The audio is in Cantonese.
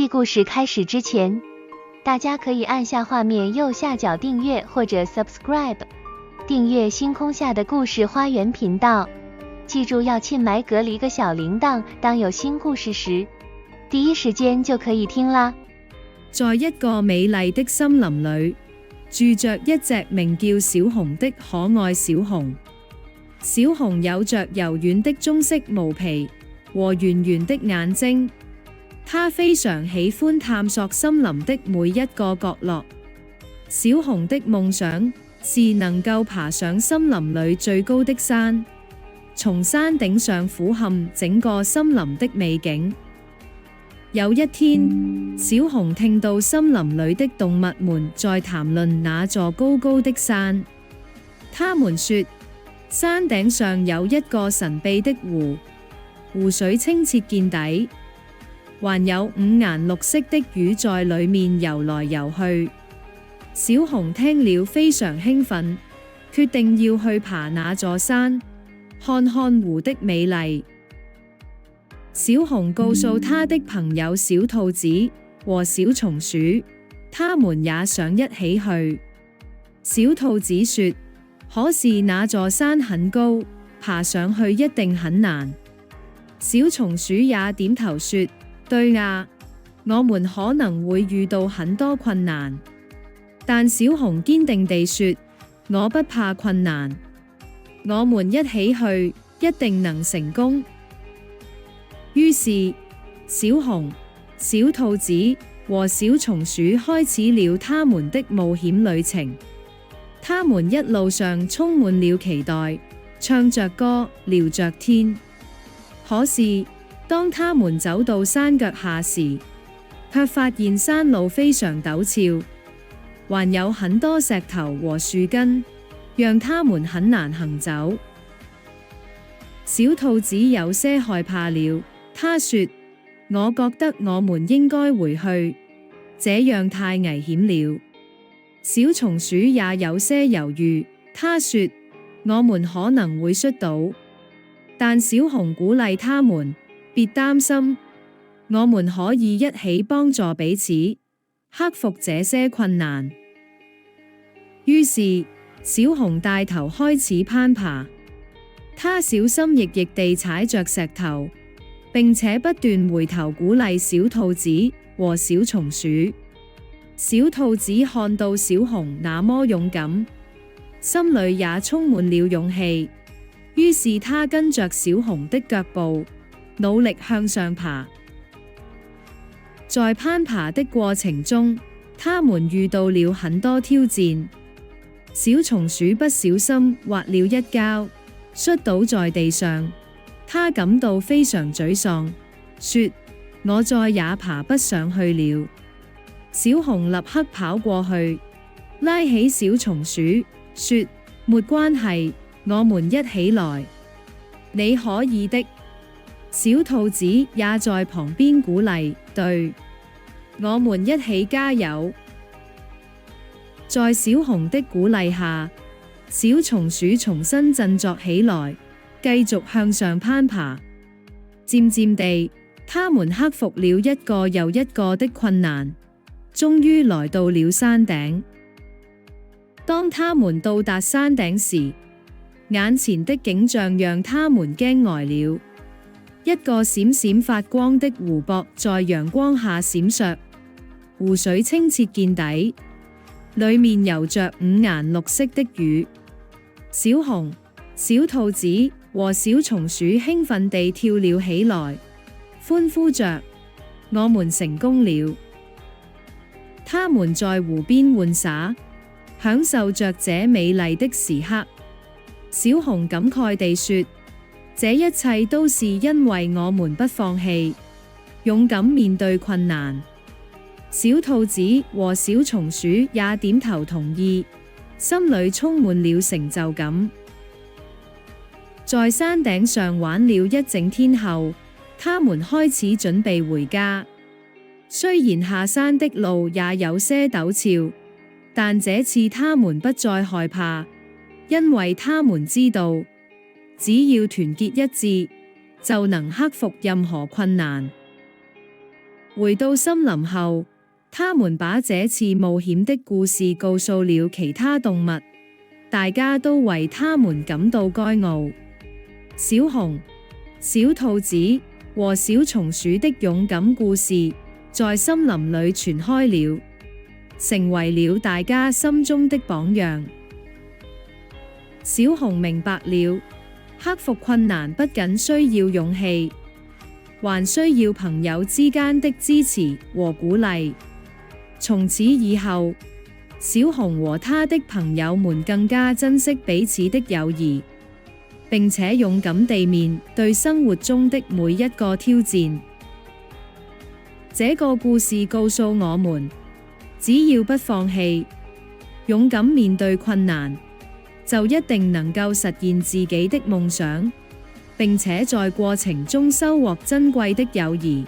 际故事开始之前，大家可以按下画面右下角订阅或者 subscribe， 订阅星空下的故事花園頻道。記住要親埋隔離個小鈴鐺，當有新故事時，第一時間就可以聽啦。在一個美麗的森林裏，住着一隻名叫小熊的可愛小熊。小熊有着柔軟的棕色毛皮和圓圓的眼睛，它非常喜歡探索森林的每一個角落。小熊的夢想是能夠爬上森林裏最高的山，從山頂上俯瞰整個森林的美景。有一天，小熊聽到森林裏的動物們在談論那座高高的山。他們說，山頂上有一個神秘的湖，湖水清澈見底，還有五顏六色的魚在裏面游來游去。小熊聽了非常興奮，決定要去爬那座山，看看湖的美麗。小熊告訴他的朋友小兔子和小松鼠，他們也想一起去。小兔子說，可是那座山很高，爬上去一定很難。小松鼠也點頭說，對啊，我們可能會遇到很多困難。但小熊堅定地說，我不怕困難，我們一起去，一定能成功。於是，小熊、小兔子和小松鼠開始了他們的冒險旅程。他們一路上充滿了期待，唱着歌，聊着天。可是，當他們走到山腳下時，卻發現山路非常陡峭，還有很多石頭和樹根，讓他們很難行走。小兔子有些害怕了。他說，我覺得我們應該回去，這樣太危險了。小松鼠也有些猶豫，他說，我們可能會摔倒。但小熊鼓勵他們，別擔心，我們可以一起幫助彼此，克服這些困難。於是，小熊帶頭開始攀爬，他小心翼翼地踩着石頭，並且不斷回頭鼓勵小兔子和小松鼠。小兔子看到小熊那麼勇敢，心裏也充滿了勇氣。於是他跟着小熊的腳步，努力向上爬。在攀爬的過程中，他們遇到了很多挑戰。小松鼠不小心滑了一跤，摔倒在地上。他感到非常沮喪，說，我再也爬不上去了。小熊立刻跑過去，拉起小松鼠，說，沒關係，我們一起來，你可以的。小兔子也在旁邊鼓勵，對，我們一起加油。在小熊的鼓勵下，小松鼠重新振作起來，繼續向上攀爬。漸漸地，他們克服了一個又一個的困難，終於來到了山頂。當他們到達山頂時，眼前的景象讓他們驚呆了。一個閃閃發光的湖泊在陽光下閃爍，湖水清澈見底，裏面游着五顏六色的魚。小熊、小兔子和小松鼠興奮地跳了起來，歡呼着，我們成功了。他們在湖邊玩耍，享受着這美麗的時刻。小熊感慨地說，這一切都是因為我們不放棄，勇敢面對困難。小兔子和小松鼠也點頭同意，心裏充滿了成就感。在山頂上玩了一整天後，他們開始準備回家。雖然下山的路也有些陡峭，但這次他們不再害怕，因為他們知道，只要團結一致，就能克服任何困難。回到森林後，他們把這次冒險的故事告訴了其他動物，大家都為他們感到驕傲。小熊、小兔子和小松鼠的勇敢故事在森林裏傳開了，成為了大家心中的榜樣。小熊明白了，克服困難不僅需要勇氣，還需要朋友之間的支持和鼓勵。從此以後，小熊和他的朋友們更加珍惜彼此的友誼，並且勇敢地面對生活中的每一個挑戰。這個故事告訴我們，只要不放棄，勇敢面對困難，就一定能夠實現自己的夢想，並且在過程中收穫珍貴的友誼。